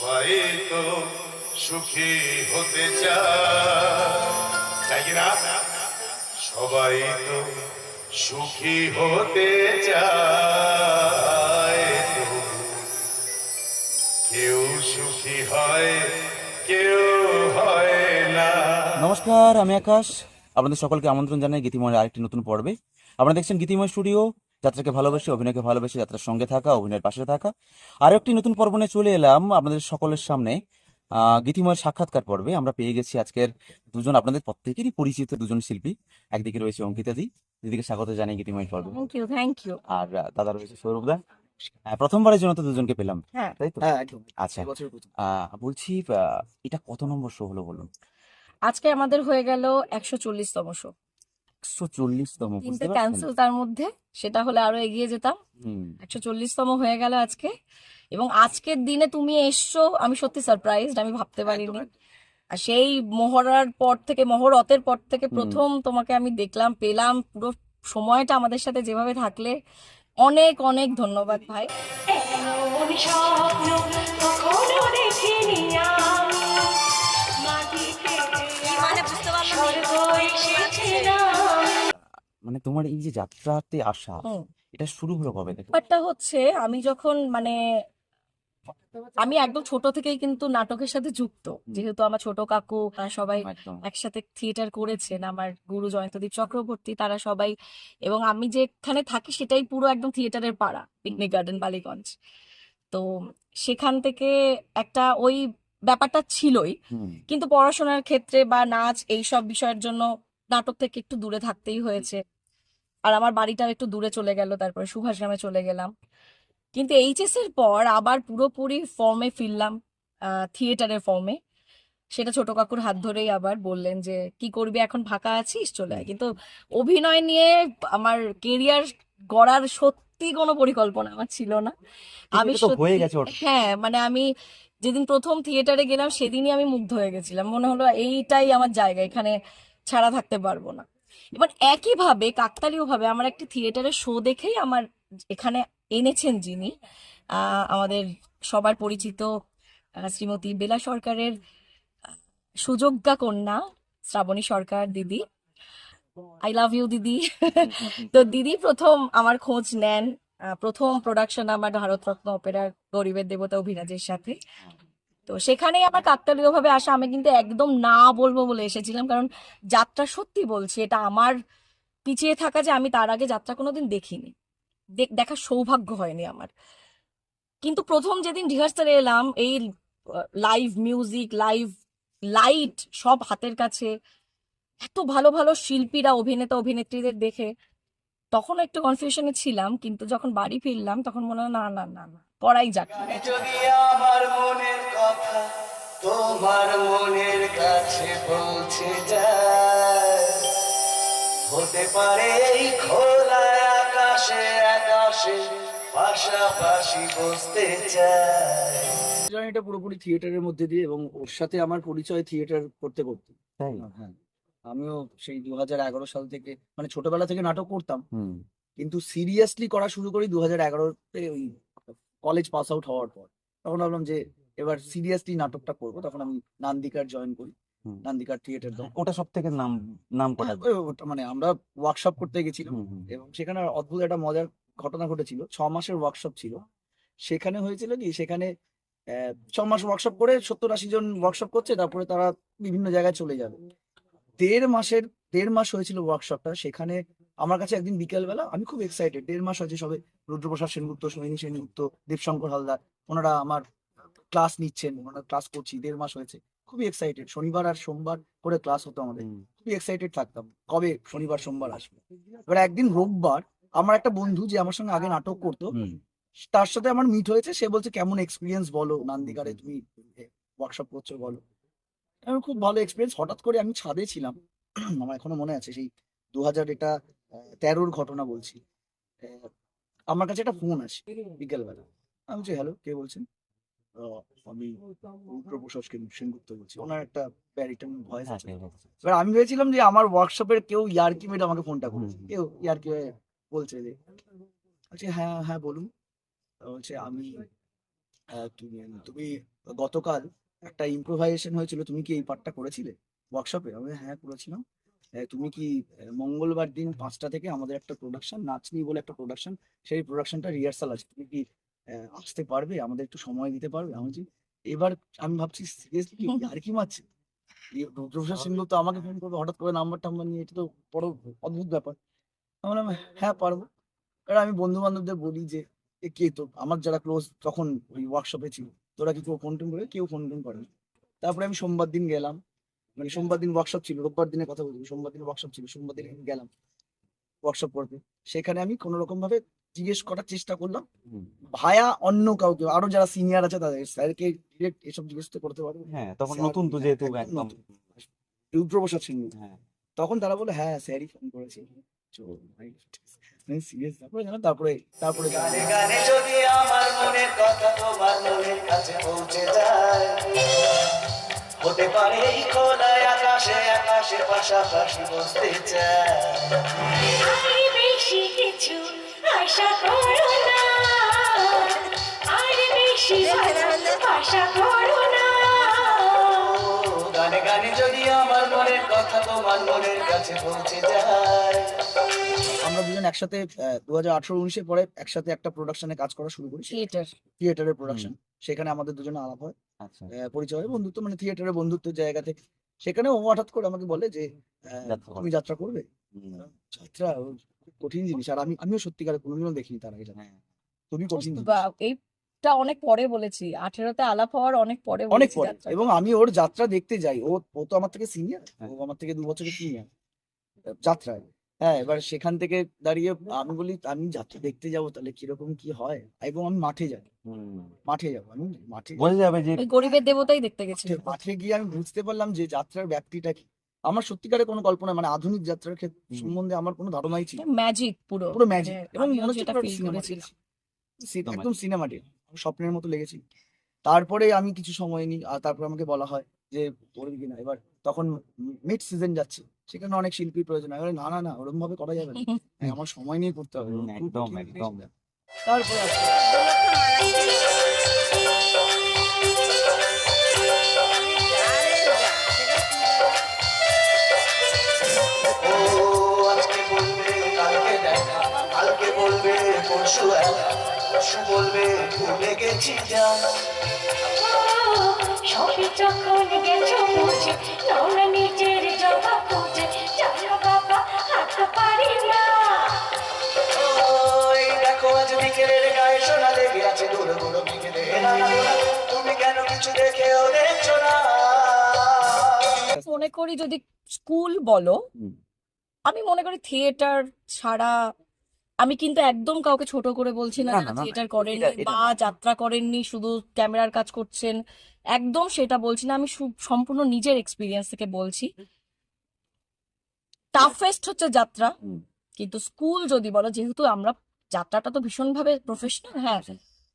সবাই তো সুখী হতে চায়, তাই কি না? সবাই তো সুখী হতে চায়, কেউ সুখী হয় কেউ হয় না। নমস্কার, আমি আকাশ। আপনাদের সকলকে আমন্ত্রণ জানাই গীতিময়ের আরেকটি নতুন পর্বে। আপনারা দেখছেন গীতিময় স্টুডিও। যাত্রাকে ভালোবেসে, অভিনয়কে ভালোবেসে, যাত্রার সঙ্গে থাকা, অভিনয়ের পাশে থাকা আরও একটি নতুন পর্ব নিয়ে চলে এলাম আপনাদের সকলের সামনে। গীতিময়ের সাক্ষাৎকার পর্বে আমরা পেয়ে গেছি আজকের দুজন আপনাদের প্রত্যেকেরই পরিচিত দুজন শিল্পী। একদিকে রয়েছে অঙ্কিতা দি, দিদিকে স্বাগত জানাই গীতিময় পর্বে। Thank you. আর দাদা রয়েছে সৌরভ দা। প্রথমবারের জন্য তো দুজনকে পেলাম, হ্যাঁ তাই তো? হ্যাঁ, একদম। আচ্ছা, এবছর প্রথম। বলছি এটা কত নম্বর শো হলো বলুন? আজকে আমাদের হয়ে গেল 140তম শো। 140তম, বুঝতে তিনটে পারছেন? ক্যান্সেল তার মধ্যে, সেটা হলে আরো এগিয়ে যেতাম। হুম। 140তম হয়ে গেল আজকে, এবং আজকের দিনে তুমি এসছো, আমি সত্যি সারপ্রাইজড, আমি ভাবতে পারিনি। আর সেই মহরতের পর থেকে প্রথম তোমাকে আমি দেখলাম, পেলাম, পুরো সময়টা আমাদের সাথে যেভাবে থাকলে, অনেক অনেক ধন্যবাদ ভাই। এমন স্বপ্ন কখনো দেখিনি আমি, মাটি কেটে স্বর্গ এসেছে না। মানে তোমার এই যে যাত্রাতে আসা, হুম। এটা শুরু হলো কবে থেকে? ব্যাপারটা হচ্ছে, আমি যখন আমি একদম ছোট থেকেই কিন্তু নাটকের সাথে যুক্ত, যেহেতু আমার ছোট কাকু সবাই একদম। একসাথে থিয়েটার করেছেন, আমার গুরু জয়ন্তদীপ চক্রবর্তী, তারা সবাই, এবং আমি যেখানে থাকি সেটাই পুরো একদম থিয়েটারের পাড়া, পিকনিক গার্ডেন বালিগঞ্জ। তো সেখান থেকে একটা ওই ব্যাপারটা ছিলই, হুম। কিন্তু পড়াশোনার ক্ষেত্রে বা নাচ এইসব বিষয়ের জন্য নাটক থেকে একটু দূরে থাকতেই হয়েছে। আর আমার বাড়িটাও একটু দূরে চলে গেল, তারপরে সুভাষগ্রামে চলে গেলাম। কিন্তু এইচএস এর পর আবার পুরোপুরি ফর্মে ফিরলাম, থিয়েটারের ফর্মে। সেটা ছোট কাকুর হাত ধরেই আবার বললেন যে কি করবি এখন, ফাঁকা আছিস, চলে আয়। কিন্তু অভিনয় নিয়ে আমার কেরিয়ার গড়ার সত্যি কোনো পরিকল্পনা আমার ছিল না। আমি এটা তো হয়ে গেছে ওর। হ্যাঁ, মানে আমি যেদিন প্রথম থিয়েটারে গেলাম সেদিনই আমি মুগ্ধ হয়ে গেছিলাম, মনে হলো এইটাই আমার জায়গা, এখানে ছাড়া থাকতে পারবো না। এবার একইভাবে কাকতালীয় ভাবে আমার একটি থিয়েটারের শো দেখেই আমার এখানে এনেছেন যিনি, আমাদের সবার পরিচিত শ্রীমতী বেলা সরকারের সুযোগ্যা কন্যা শ্রাবণী সরকার দিদি। আই লাভ ইউ দিদি। তো দিদি প্রথম আমার খোঁজ নেন, প্রথম প্রোডাকশন আমার ভারতরত্ন অপেরার গরিবের দেবতা অভিরাজের সাথে। তো সেখানেই আমার কাকতালীয় ভাবে আসা। আমি কিন্তু একদম না বলবো বলে এসেছিলাম, কারণ যাত্রা, সত্যি বলছি, এটা আমার পিছিয়ে থাকা যে আমি তার আগে যাত্রা কোনোদিন দেখিনি, দেখার সৌভাগ্য হয়নি আমার। কিন্তু প্রথম যেদিন রিহার্সালে এলাম, এই লাইভ মিউজিক, লাইভ লাইট সব হাতের কাছে, এত ভালো ভালো শিল্পীরা, অভিনেতা অভিনেত্রীদের দেখে তখন একটু কনফিউশনে ছিলাম, কিন্তু যখন বাড়ি ফিরলাম তখন মনে হলো না না না না, করাই যাক। যদি আমার মনের কথা তোমার মনের কাছে পৌঁছে যায়, হতে পারে এই খোলা আকাশে আকাশে পাশাপাশি বসতে চায়। জার্নিটা পুরোপুরি থিয়েটারের মধ্যে দিয়ে, এবং ওর সাথে আমার পরিচয় থিয়েটার করতে করতে। তাই? হ্যাঁ, আমিও সেই 2011 সাল থেকে, মানে ছোটবেলা থেকে নাটক করতাম, হুম। কিন্তু সিরিয়াসলি করা শুরু করি 2011-তে, ওই কলেজ পাস আউট হওয়ার পর। তখন ভাবলাম যে এবার সিরিয়াসলি নাটকটা করবো। তখন আমি নান্দিকার জয়েন করি, হুম। নান্দিকার থিয়েটার দল। ওটা সব থেকে নাম করা। ওটা মানে আমরা ওয়ার্কশপ করতে গেছিলাম, হুম, হুম। এবং সেখানে অদ্ভুত একটা মজার ঘটনা ঘটেছিল। 6 মাসের ওয়ার্কশপ ছিল। সেখানে হয়েছিল কি, সেখানে 6 মাস ওয়ার্কশপ করে 70-80 জন ওয়ার্কশপ করছে, তারপরে তারা বিভিন্ন জায়গায় চলে যাবে। 1.5 মাস হয়েছিল ওয়ার্কশপটা। সেখানে আমার কাছে একদিন বিকেলবেলা, আমি খুব এক্সাইটেড, 1.5 মাস হয়েছে সবে, রুদ্রপ্রসাদ সেনগুপ্ত, সোহিনী সেনগুপ্ত, দেবশঙ্কর হালদার, ওনারা আমার ক্লাস নিচ্ছেন, ওনারা ক্লাস করছি, 1.5 মাস হয়েছে। খুবই এক্সাইটেড। শনিবার আর সোমবার করে ক্লাস হতো আমাদের। খুবই এক্সাইটেড থাকতাম কবে শনিবার সোমবার আসবে। এবার একদিন রোববার, আমার একটা বন্ধু যে আমার সঙ্গে আগে নাটক করতো, হুম। তার সাথে আমার মিট হয়েছে। সে বলছে, কেমন এক্সপিরিয়েন্স বলো, নান্দিকারে তুমি ওয়ার্কশপ করছো বলো। আমার খুব ভালো এক্সপিরিয়েন্স। হঠাৎ করে আমি ছাদে ছিলাম, আমার এখনো মনে আছে, সেই 2013-র ঘটনা বলছি। আহ, আমার কাছে একটা ফোন আসে বিকেলবেলা। আমি বলছি, হ্যালো, কে বলছেন? আমি রুদ্রপ্রসাদ সেনগুপ্ত বলছি। ওনার একটা ব্যারিটন ভয়েস আছে। এবার আমি ভেবেছিলাম যে আমার ওয়ার্কশপের কেউ ইয়ার্কি মেরে আমাকে ফোনটা করেছে, কেউ ইয়ার্কি হয়ে বলছে যে, বলছি হ্যাঁ হ্যাঁ বলুন। বলছে আমি, তুমি তুমি গতকাল একটা ইম্প্রোভাইজেশন হয়েছিল, তুমি কি এই পার্টটা করেছিলে ওয়ার্কশপে? আমি বললাম, হ্যাঁ করেছিলাম। তুমি কি মঙ্গলবার দিন 5টা থেকে আমাদের একটা প্রোডাকশন, নাচনি বলে একটা প্রোডাকশন, সেই প্রোডাকশনটা রিহার্সাল আছে, তুমি কি আসতে পারবে, আমাদের একটু সময় দিতে পারবে? আমি বলছি, এবার আমি ভাবছি সিরিয়াসলি কি আর কি মারছে, রুদ্রপ্রসাদ সিংহ তো আমাকে ফোন করবে হঠাৎ করে নাম্বার টাম্বার নিয়ে, এটা তো বড় অদ্ভুত ব্যাপার। আমি বললাম, হ্যাঁ পারবো। কারণ আমি বন্ধু বান্ধবদের বলি যে কে, তো আমার যারা ক্লোজ তখন ওই ওয়ার্কশপে ছিল, তোরা কি কেউ ফোন টোন করে? কেউ ফোন টোন করে। তারপরে আমি সোমবার দিন গেলাম, মানে সোমবার দিন ওয়ার্কশপ ছিল, রোববার দিনের কথা বলছি, সোমবার দিন ওয়ার্কশপ ছিল, সোমবার দিন আমি গেলাম ওয়ার্কশপ করতে। সেখানে আমি কোনো রকম ভাবে জিজ্ঞেস করার চেষ্টা করলাম হুম। ভায়া অন্য কাউকে, আরো যারা সিনিয়র আছে তাদের, স্যারকে ডিরেক্ট এসব জিজ্ঞেস তো করতে পারবো। হ্যাঁ, তখন স্যার, নতুন তো হ্যাঁ, যেহেতু একদম একদম। নতুন। রুদ্রপ্রসাদ সিংহ। হ্যাঁ, তখন তারা বলে, হ্যাঁ স্যারই ফোন করেছে। সিরিয়াস। তারপরে জানো, তারপরে তারপরে গানে গানে যদি আমার মনের কথা তোমার মনের কাছে পৌঁছে যায়, হতে পারে এই খোলায় আকাশে আকাশে পাশাপাশি বসতে চায়। আর বেশি কিছু আশা করো না, আর বেশি আশা করো না। গানে গানে যদি আমার মনের কথা তোমার মনের কাছে পৌঁছে যায়। আমরা দুজন একসাথে 2018-19 পরে একসাথে একটা প্রোডাকশনে কাজ করা শুরু করি, থিয়েটার। থিয়েটারের প্রোডাকশন। সেখানে আমাদের দুজনে আলাপ হয়, আচ্ছা। পরিচয় হয়, বন্ধুত্ব, মানে থিয়েটারের বন্ধুত্বের জায়গা থেকে। সেখানে ও হঠাৎ করে আমাকে বলে যে যাত্রা তুমি যাত্রা করবে। হুম। যাত্রা খুব কঠিন জিনিস, আর আমিও সত্যিকারে কোনোদিনও দেখিনি তার আগে যাত্রা। হ্যাঁ। খুবই কঠিন জিনিস। এইটা অনেক পরে বলেছি, 18তে আলাপ হওয়ার অনেক পরে অনেক বলেছি পরে। যাত্রা। এবং আমি ওর যাত্রা দেখতে যাই, ও তো আমার থেকে সিনিয়র, হ্যাঁ। ও আমার থেকে 2 বছরের সিনিয়র যাত্রায়। হ্যাঁ, এবার সেখান থেকে দাঁড়িয়ে আমি বলি, আমি যাত্রা দেখতে যাবো, তাহলে কিরকম কি হয়, এবং আমি মাঠে যাই, হুম। মাঠে যাবো, আমি মাঠে বোঝা যাবে যে ওই গরিবের দেবতাই দেখতে গেছিল। মাঠে গিয়ে আমি বুঝতে পারলাম যে যাত্রার ব্যাপ্তিটা কি। আমার সত্যিকারে কোনো কল্পনা, মানে আধুনিক যাত্রার ক্ষেত্রে হুম। সম্বন্ধে আমার কোনো ধারণাই ছিল না। ম্যাজিক পুরো, পুরো ম্যাজিক, মানে এবং আমিও মনে হচ্ছে যেটা পুরো ফিল সিনেমাটিক, করেছিলাম। একদম সিনেমাটিক, স্বপ্নের মতো লেগেছিল। তারপরে আমি কিছু সময় নিই, আর তারপর আমাকে বলা হয় যে করবি কিনা। এবার তখন মিড সিজন যাচ্ছে, সেখানে অনেক শিল্পীর প্রয়োজন হয়। আমি বলি, না না না, ওরকম ভাবে করা যাবে না, আমার সময় নিয়ে করতে হবে। খুব একদম কঠিন একদম। জিনিস। তারপরে আস্তে ও আজকে বলবে কালকে দেখা, কালকে বলবে পরশু একা, পরশু বলবে ভুলে গেছি যা। সবই যখন গেছো বুঝে, নোংরা নিজের জগা খুঁজে, জানো বাবা হাঁটতে পারি না। ওই দেখো আজ বিকেলের গায়ে সোনা লেগে আছে, গুঁড়ো গুঁড়ো বিকেলে তুমি কেন কিছু দেখেও দেখছো না? মনে করি যদি স্কুল বলো, হুম। আমি মনে করি থিয়েটার ছাড়া, আমি কিন্তু একদম কাউকে ছোট করে বলছি না না, যারা না, না, থিয়েটার এটা- করেননি এটা- বা যাত্রা করেননি, শুধু ক্যামেরার কাজ করছেন, একদম সেটা বলছি না। আমি সম্পূর্ণ নিজের এক্সপিরিয়েন্স থেকে বলছি, টাফেস্ট হচ্ছে যাত্রা। হুম। কিন্তু স্কুল যদি বলো, যেহেতু আমরা যাত্রাটা তো ভীষণভাবে প্রফেশনাল, হ্যাঁ,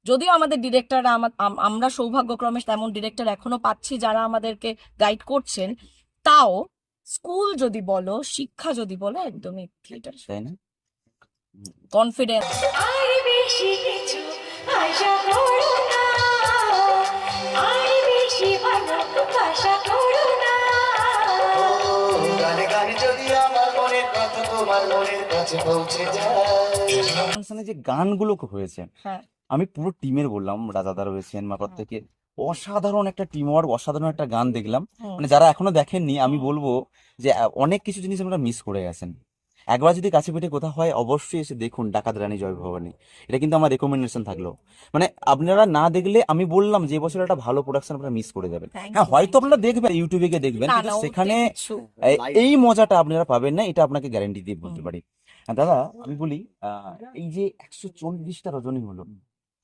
যদিও আমাদের ডিরেক্টর, আমরা সৌভাগ্যক্রমে তেমন ডিরেক্টর এখনো পাচ্ছি যারা আমাদেরকে গাইড করছেন, তাও স্কুল যদি বলো, শিক্ষা যদি বলো, একদমই থিয়েটার তাই না? কনফিডেন্স। আর বেশি কিছু আশা করো না, আর বেশি ভালোবাসা করো না। ও গানে গানে যদি আমার মনের কথা তোমার মনের কাছে পৌঁছে যায়। অনুষ্ঠানে যে গানগুলো হয়েছে, হ্যাঁ, আমি পুরো টিমের বললাম, রাজাদা রয়েছেন, মা প্রত্যেকে অসাধারণ একটা টিম ওয়ার্ক, অসাধারণ একটা গান দেখলাম। হুম। মানে যারা এখনো দেখেননি, আমি বলবো যে অনেক কিছু জিনিস আপনারা মিস করে গেছেন। একবার যদি কাছে পিঠে কোথাও হয়, অবশ্যই এসে দেখুন ডাকাত রানী জয় ভবানী। এটা কিন্তু আমার রেকমেন্ডেশন থাকলো। মানে আপনারা না দেখলে, আমি বললাম যে এবছর একটা ভালো প্রোডাকশন আপনারা মিস করে যাবেন। Thank হ্যাঁ, you, হয়তো thank আপনারা দেখবেন, ইউটিউবে গিয়ে দেখবেন, না কিন্তু না, সেখানে ওতে কিছু এই মজাটা আপনারা পাবেন না, এটা আপনাকে গ্যারান্টি দিয়ে বলতে পারি। আর দাদা, আমি বলি, এই যে 140টা রজনী হলো,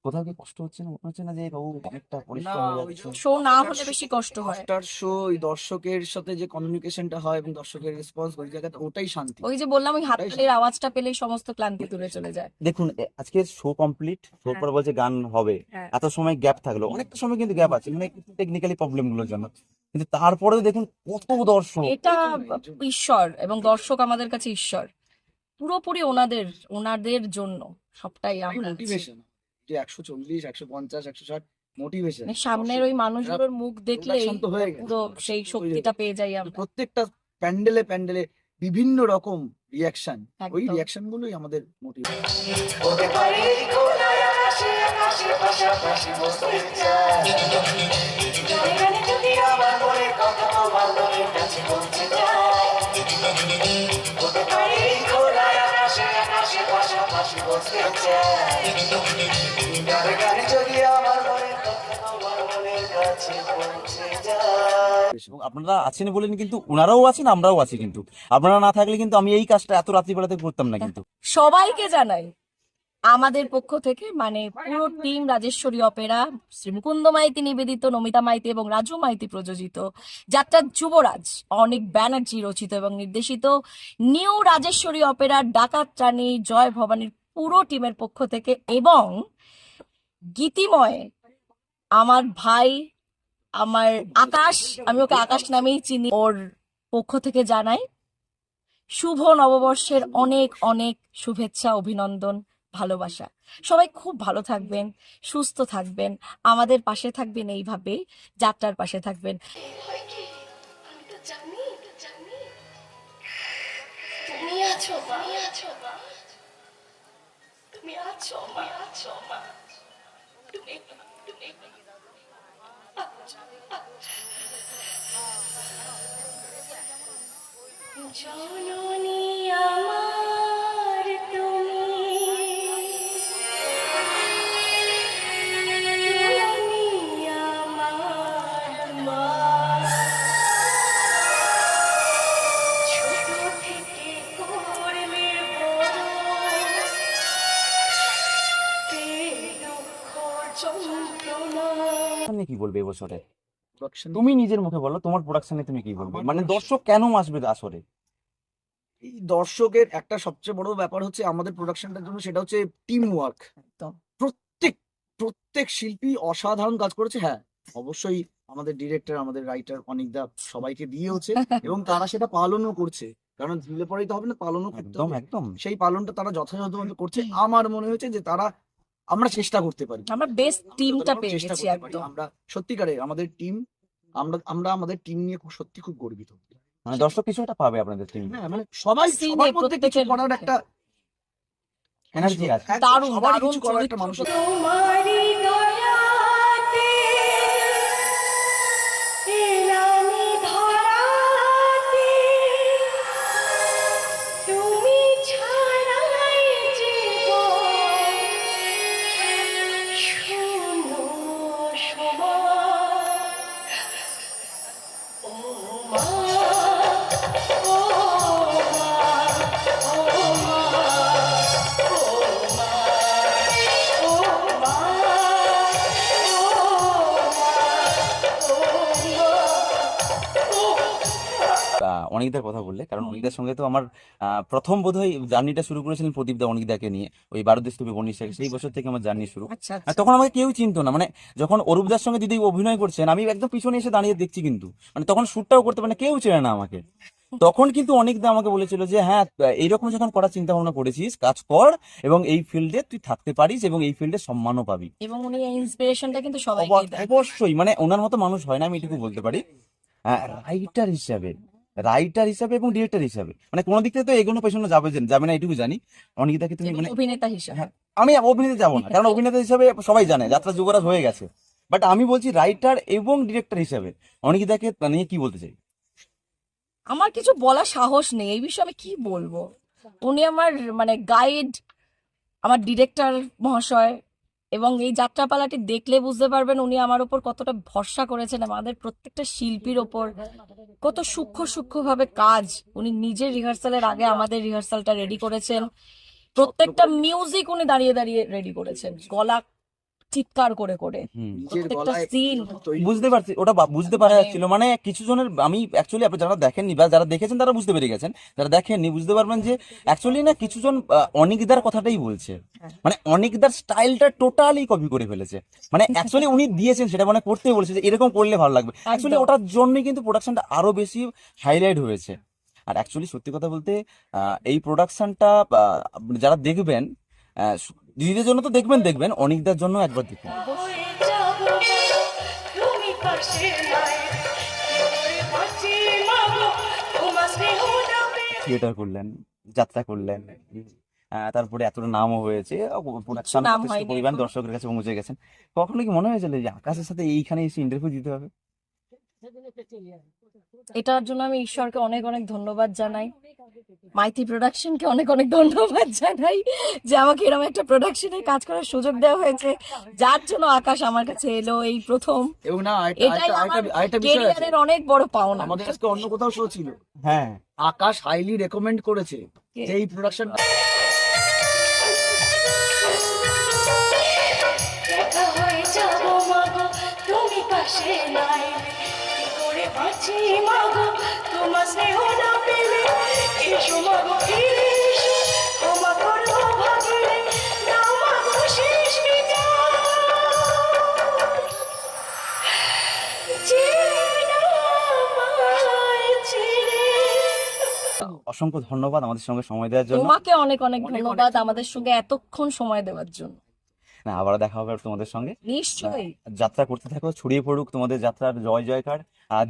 কোথাও কি কষ্ট হচ্ছে না? মনে হচ্ছে না যে বাবু অনেকটা পরিশ্রম না, হয়ে ওই যাচ্ছে? শো না হলে বেশি কষ্ট হয়। আফটার শো ওই দর্শকের সাথে যে কমিউনিকেশনটা হয় এবং দর্শকের রেসপন্স, ওই জায়গাতে ওটাই শান্তি। ওই যে বললাম, ওই হাততালির আওয়াজটা পেলেই সমস্ত ক্লান্তি দূরে চলে যায়। দেখুন, আজকে শো কমপ্লিট, শো হ্যাঁ। পরে বলছে গান হবে, হ্যাঁ। এত সময় গ্যাপ থাকলো, অনেকটা সময় কিন্তু গ্যাপ আছে, মানে টেকনিক্যালি প্রবলেম গুলোর জন্য, কিন্তু তারপরেও দেখুন কত দর্শক। এটা ঈশ্বর, এবং দর্শক আমাদের কাছে ঈশ্বর, পুরোপুরি ওনাদের জন্য সবটাই আমরা দিচ্ছি। মোটিভেশন যে 140, 150, 160 মোটিভেশন মানে সামনের ওই মানুষগুলোর মুখ দেখলেই Production তো হয়ে গেছে। তো সেই শক্তিটা পেয়ে যাই আমরা। প্রত্যেকটা প্যান্ডেলে প্যান্ডেলে বিভিন্ন রকম রিয়াকশন, ওই একদম। রিয়াকশন গুলোই আমাদের মোটিভেশন। হতে পারে এই খোলা আকাশে আকাশে পাশাপাশি বসতে চাই গানে গানে যদি আমার মনের কথা তোমার মনের কাছে পৌঁছে যায় হতে পারে এই খোলা আকাশে আকাশে পাশাপাশি বসতে চাই গানে গানে যদি আমার মনের কথা তোমার মনের কাছে পৌঁছে যায়। এবং আপনারা আছেন বলেন কিন্তু ওনারাও আছেন, আমরাও আছি কিন্তু। আপনারা না থাকলে কিন্তু আমি এই কাজটা এত রাত্রিবেলাতে করতাম না কিন্তু। সবাইকে জানাই আমাদের পক্ষ থেকে, মানে পুরো টিম রাজেশ্বরী অপেরা, শ্রী মুকুন্দ মাইতি নিবেদিত, নমিতা মাইতি এবং রাজু মাইতি প্রযোজিত, যাত্রা যুবরাজ অনিক ব্যানার্জি রচিত এবং নির্দেশিত নিউ রাজেশ্বরী অপেরা, ডাকাত রানী, জয় ভবানীর পুরো টিমের পক্ষ থেকে এবং গীতিময় আমার ভাই, আমার আকাশ, আমি ওকে আকাশ নামেই চিনি, ওর পক্ষ থেকে জানাই শুভ নববর্ষের অনেক অনেক শুভেচ্ছা, অভিনন্দন, ভালোবাসা। সবাই খুব ভালো থাকবেন, সুস্থ থাকবেন, আমাদের পাশে থাকবেন, এইভাবে যাত্রার পাশে থাকবেন। তুমি আছো মা, তুমি আছো মা, তুমি জননী আমার তুমি আমার মা, ছোট থেকে করলে বড়, দুঃখ যন্ত্রণা। আপনি কি বলবে এবছরে? প্রোডাকশন তুমি নিজের মুখে বলো, তোমার প্রোডাকশনে তুমি কি বলবে? মানে দর্শক কেন আসবে আসরে? এই দর্শকের একটা সবচেয়ে বড় ব্যাপার হচ্ছে আমাদের প্রোডাকশনটার জন্য, সেটা হচ্ছে টিম ওয়ার্ক। একদম। প্রত্যেক শিল্পী অসাধারণ কাজ করেছে। হ্যাঁ, অবশ্যই আমাদের ডিরেক্টর, আমাদের রাইটার অনিকদা সবাইকে দিয়েওছে এবং তারা সেটা পালনও করছে, কারণ দিলে পরেই তো হবে না, পালনও করতে একদম হবে। একদম। সেই পালনটা তারা যথাযথভাবে করছে। আমার মনে হয়েছে যে আমরা চেষ্টা করতে পারি, আমরা বেস্ট টিমটা আমরা পেয়ে চেষ্টা গেছি করতে পারি। একদম। আমরা সত্যিকারের আমাদের টিম, আমরা আমাদের টিম নিয়ে সত্যি খুব গর্বিত। মানে দর্শক কিছু একটা পাবে আপনাদের টিম, হ্যাঁ, মানে সবার Scene এ মধ্যে কিছু প্রত্যেকের করার মধ্যে। একটা এনার্জি আছে। একদম, দারুণ, সবারই দারুণ কিছু করার একটা চরিত্র মানুষের তোমারি দয়াতে এলামি ধরাতে, তুমি ছাড়াই জীবন শূন্য সময়। ও মা, ও মা, ও মা, ও মা, ও মা, অনিকদার কথা বললে, কারণ অনিকদার সঙ্গে তো আমার প্রথম বোধহয় জার্নিটা শুরু করেছিলেন প্রদীপ দা অনিকদাকে নিয়ে, ওই বারুদেশতুপি বর্ণিশাকে, সেই বছর থেকে আমার জার্নি শুরু। আচ্ছা আর আচ্ছা। তখন আমাকে কেউ চিনতো না, মানে যখন অরূপদার সঙ্গে দিদি অভিনয় করছেন আমি একদম পিছনে এসে দাঁড়িয়ে দেখছি, কিন্তু মানে তখন শুটটাও করতে পারে না, কেউ চেনে না আমাকে। তখন কিন্তু অনিকদা আমাকে বলেছিল যে হ্যাঁ, এইরকম যখন করার চিন্তা ভাবনা করেছিস, কাজ কর এবং এই ফিল্ডে তুই থাকতে পারিস এবং এই ফিল্ডে সম্মানও পাবি। এবং উনি এই ইন্সপিরেশনটা কিন্তু সবাইকে দেন। অবশ্যই, মানে ওনার মতো মানুষ হয় না, আমি এটুকু বলতে পারি। রাইটার হিসাবে এবং ডিরেক্টর হিসাবে, মানে কোনো দিক থেকে তো এগোনো পেছনে যাবে না, এটুকু জানি। অনিকিতাকে তুমি এবং মানে, অভিনেতা হিসেবে হ্যাঁ, আমি অভিনেতা যাবো না, কারণ অভিনেতা হিসাবে সবাই জানে যাত্রা যুবরাজ হয়ে গেছে, বাট আমি বলছি রাইটার এবং ডিরেক্টর হিসাবে অনিকিতাকে নিয়ে কি বলতে চাই। আমার কিছু বলার সাহস নেই এই বিষয়ে, আমি কি বলবো। উনি আমার মানে গাইড, আমার ডিরেক্টর মহাশয়, এবং এই যাত্রাপালাটি দেখলে বুঝতে পারবেন উনি আমার উপর কতটা ভরসা করেছেন, আমাদের প্রত্যেকটা শিল্পীর ওপর কত সূক্ষ্মভাবে কাজ উনি নিজের রিহার্সালের আগে আমাদের রিহার্সালটা রেডি করেছেন। প্রত্যেকটা মিউজিক উনি দাঁড়িয়ে দাঁড়িয়ে রেডি করেছেন, গলা চিৎকার করে করে, নিজের প্রত্যেকটা গলায় সিন। বুঝতে পারছি, ওটা বুঝতে পারা যাচ্ছিল, মানে কিছু জনের, আমি অ্যাকচুয়ালি আপনি যারা দেখেননি বা যারা দেখেছেন তারা বুঝতে পেরে গেছেন, যারা দেখেননি বুঝতে পারবেন যে অ্যাকচুয়ালি না কিছু জন অনিকদার কথাটাই বলছে, মানে অনিকদার স্টাইলটা টোটালি কপি করে ফেলেছে, মানে অ্যাকচুয়ালি উনি দিয়েছেন সেটা, মানে করতে বলেছে যে এরকম করলে ভালো লাগবে, অ্যাকচুয়ালি ওটার জন্যই কিন্তু প্রোডাকশনটা আরো বেশি হাইলাইট হয়েছে। আর অ্যাকচুয়ালি সত্যি কথা বলতে এই প্রোডাকশনটা যারা দেখবেন, দিদিদের জন্য তো দেখবেন, অনিকদার জন্য একবার দেখবেন। হয়ে যাব পাশে নাই কি করে বাঁচি মাগো তোমার স্নেহ না পেলে থিয়েটার করলেন, যাত্রা করলেন, তারপরে এতটা নামও হয়েছে, প্রোডাকশন নাম হয়নি পরিমাণ এখনো। দর্শকের কাছে পৌঁছে গেছেন। কখনো কি মনে হয়েছিল যে আকাশের সাথে এইখানে এসে ইন্টারভিউ দিতে হবে? এটার জন্য আমি ঈশ্বরকে অনেক অনেক ধন্যবাদ জানাই, মাইতি প্রোডাকশনকে অনেক অনেক ধন্যবাদ জানাই যে আমাকে এরকম একটা প্রোডাকশনে কাজ করার সুযোগ দেওয়া হয়েছে, যার জন্য আকাশ আমার কাছে এলো এই প্রথম। এবং না এটাই আমার আরেকটা বিষয় আছে, ক্যারিয়ারের অনেক বড় পাওনা। আমাদের আজকে অন্য কোথাও শো ছিল, হ্যাঁ, আকাশ হাইলি রেকমেন্ড করেছে যে এই প্রোডাকশন দেখা হয়ে যাবো মাগো তুমি পাশে নাই কি করে বাঁচি মাগো তোমার স্নেহ না পেলে এসো মাগো ফিরে এসো ক্ষমা করো ভাগিরে নাও মাগো শেষ বিচার ছেড়ে দাও আমায় ছেড়ে। অসংখ্য ধন্যবাদ আমাদের সঙ্গে সময় দেওয়ার জন্য। তোমাকে অনেক অনেক ধন্যবাদ আমাদের সঙ্গে এতক্ষণ সময় দেওয়ার জন্য। না, আবার দেখা হবে তোমাদের সঙ্গে। নিশ্চয়ই। যাত্রা করতে থাকো, ছড়িয়ে পড়ুক তোমাদের যাত্রার জয় জয়কার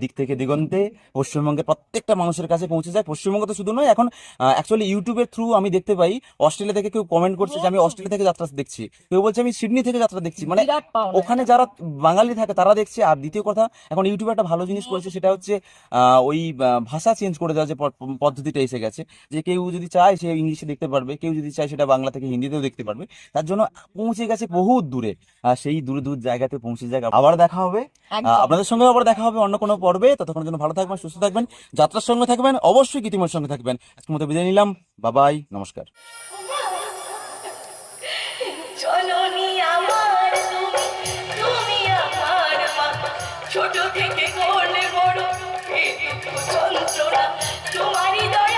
দিক থেকে দিগন্তে, পশ্চিমবঙ্গের প্রত্যেকটা মানুষের কাছে পৌঁছে যায়। পশ্চিমবঙ্গ তো শুধু নয়, এখন অ্যাকচুয়ালি ইউটিউবের থ্রু আমি দেখতে পাই অস্ট্রেলিয়া থেকে কেউ কমেন্ট করছে যে আমি অস্ট্রেলিয়া থেকে যাত্রা দেখছি, কেউ বলছে আমি সিডনি থেকে যাত্রা দেখছি। মানে বিরাট পাওনা। ওখানে যারা বাঙালি থাকে তারা দেখছে। আর দ্বিতীয় কথা, এখন ইউটিউবে একটা ভালো জিনিস করেছে, সেটা হচ্ছে ওই ভাষা চেঞ্জ করে দেওয়ার যে পদ্ধতিটা এসে গেছে, যে কেউ যদি চায় সে ইংলিশে দেখতে পারবে, কেউ যদি চায় সেটা বাংলা থেকে হিন্দিতেও দেখতে পারবে। তার জন্য পৌঁছে গেছে বহুত দূরে, সেই দূরে দূর জায়গাতে পৌঁছে যায়। আবার দেখা হবে, একদম। আপনাদের সঙ্গে আবার দেখা হবে অন্য কোনো পর্বে। ততক্ষণের জন্য ভালো থাকবেন, সুস্থ থাকবেন, যাত্রার সঙ্গে থাকবেন, অবশ্যই গীতিময়ের সঙ্গে থাকবেন। আজকের মতো বিদায় নিলাম, বাবাই, নমস্কার। জননী আমার তুমি তুমি আমার মা ছোট থেকে করলে বড় এই দুঃখ যন্ত্রণা তোমারই দয়া